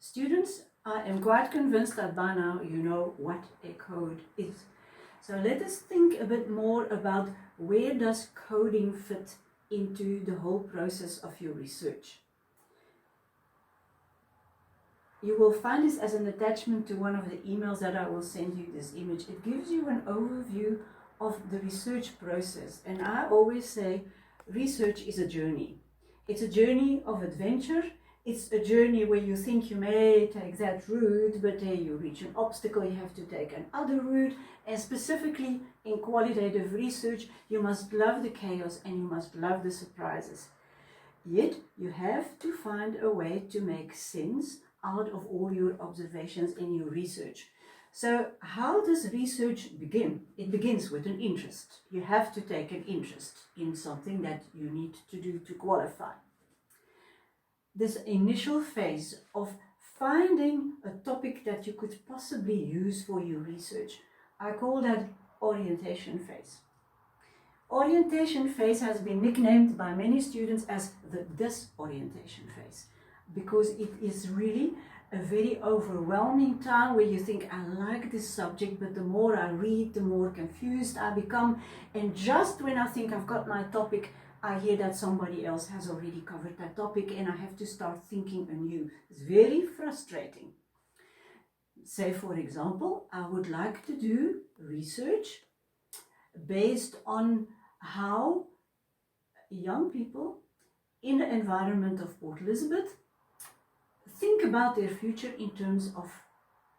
Students, I am quite convinced that by now you know what a code is. So let us think a bit more about where does coding fit into the whole process of your research. You will find this as an attachment to one of the emails that I will send you, this image. It gives you an overview of the research process. And I always say research is a journey. It's a journey of adventure. It's a journey where you think you may take that route, but then you reach an obstacle, you have to take another route. And specifically in qualitative research, you must love the chaos and you must love the surprises. Yet you have to find a way to make sense out of all your observations in your research. So how does research begin? It begins with an interest. You have to take an interest in something that you need to do to qualify. This initial phase of finding a topic that you could possibly use for your research, I call that orientation phase. Orientation phase has been nicknamed by many students as the disorientation phase because it is really a very overwhelming time where you think, I like this subject, but the more I read, the more confused I become. And just when I think I've got my topic, I hear that somebody else has already covered that topic and I have to start thinking anew. It's very frustrating. Say, for example, I would like to do research based on how young people in the environment of Port Elizabeth think about their future in terms of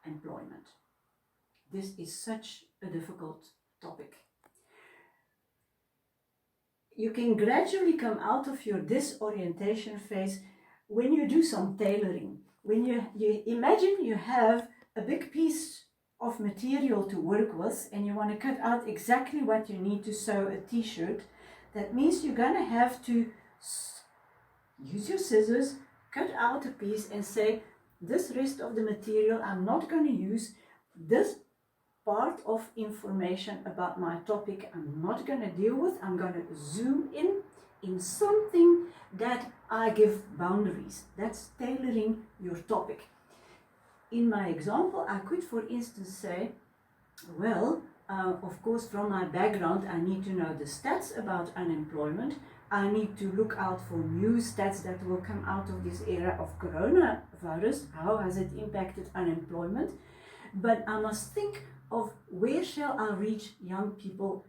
employment. This is such a difficult topic. You can gradually come out of your disorientation phase when you do some tailoring. When you imagine you have a big piece of material to work with and you want to cut out exactly what you need to sew a t-shirt, that means you're going to have to use your scissors, cut out a piece and say, this rest of the material I'm not going to use, this part of information about my topic I'm not going to deal with, I'm going to zoom in something that I give boundaries. That's tailoring your topic. In my example, I could, for instance, say, well, of course, from my background, I need to know the stats about unemployment. I need to look out for new stats that will come out of this era of coronavirus. How has it impacted unemployment? But I must think of where shall I reach young people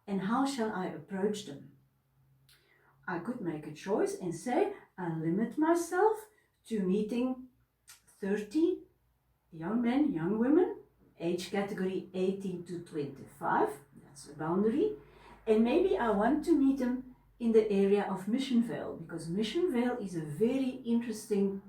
and how shall I approach them? I could make a choice and say, I limit myself to meeting 30 young men, young women, age category 18 to 25, that's a boundary, and maybe I want to meet them in the area of Mission Vale, because Mission Vale is a very interesting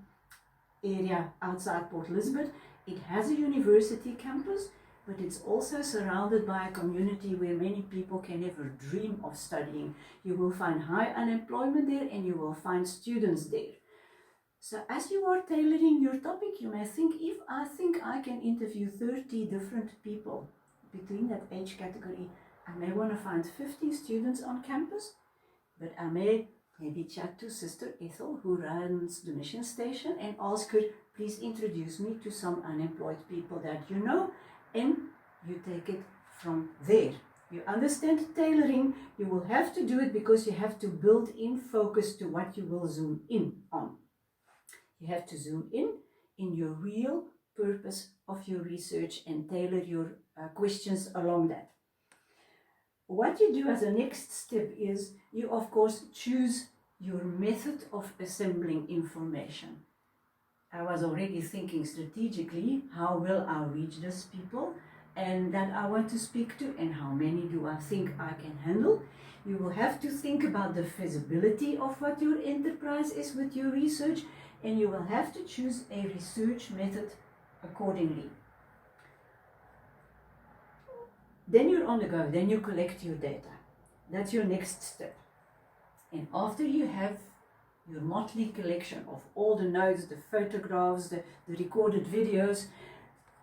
area outside Port Elizabeth. It has a university campus, but it's also surrounded by a community where many people can never dream of studying. You will find high unemployment there and you will find students there. So as you are tailoring your topic, you may think, if I think I can interview 30 different people between that age category, I may want to find 50 students on campus, but I may maybe chat to Sister Ethel, who runs the mission station, and ask her, please introduce me to some unemployed people that you know, and you take it from there. You understand tailoring, you will have to do it because you have to build in focus to what you will zoom in on. You have to zoom in your real purpose of your research and tailor your questions along that. What you do as a next step is you, of course, choose your method of assembling information. I was already thinking strategically, how will I reach these people and that I want to speak to, and how many do I think I can handle? You will have to think about the feasibility of what your enterprise is with your research, and you will have to choose a research method accordingly. Then you're on the go, then you collect your data. That's your next step. And after you have your motley collection of all the notes, the photographs, the recorded videos,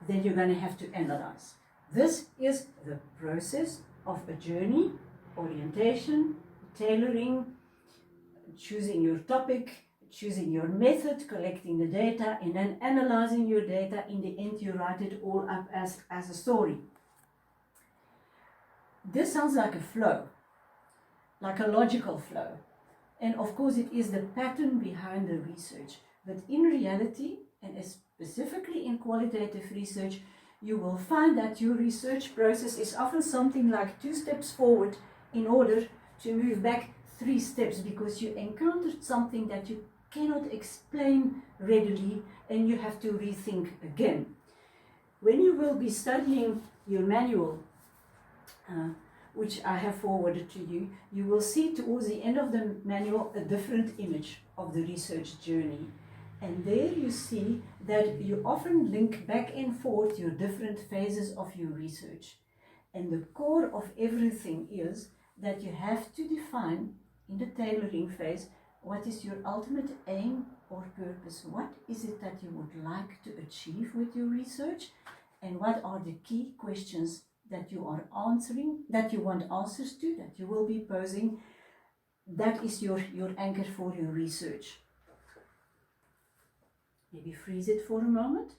then you're going to have to analyze. This is the process of a journey: orientation, tailoring, choosing your topic, choosing your method, collecting the data, and then analyzing your data. In the end, you write it all up as a story. This sounds like a flow, like a logical flow. And of course, it is the pattern behind the research. But in reality, and specifically in qualitative research, you will find that your research process is often something like 2 steps forward in order to move back 3 steps, because you encountered something that you cannot explain readily and you have to rethink again. When you will be studying your manual, which I have forwarded to you, you will see towards the end of the manual a different image of the research journey. And there you see that you often link back and forth your different phases of your research. And the core of everything is that you have to define in the tailoring phase what is your ultimate aim or purpose. What is it that you would like to achieve with your research? And what are the key questions that you are answering, that you want answers to, that you will be posing? That is your anchor for your research. Maybe freeze it for a moment.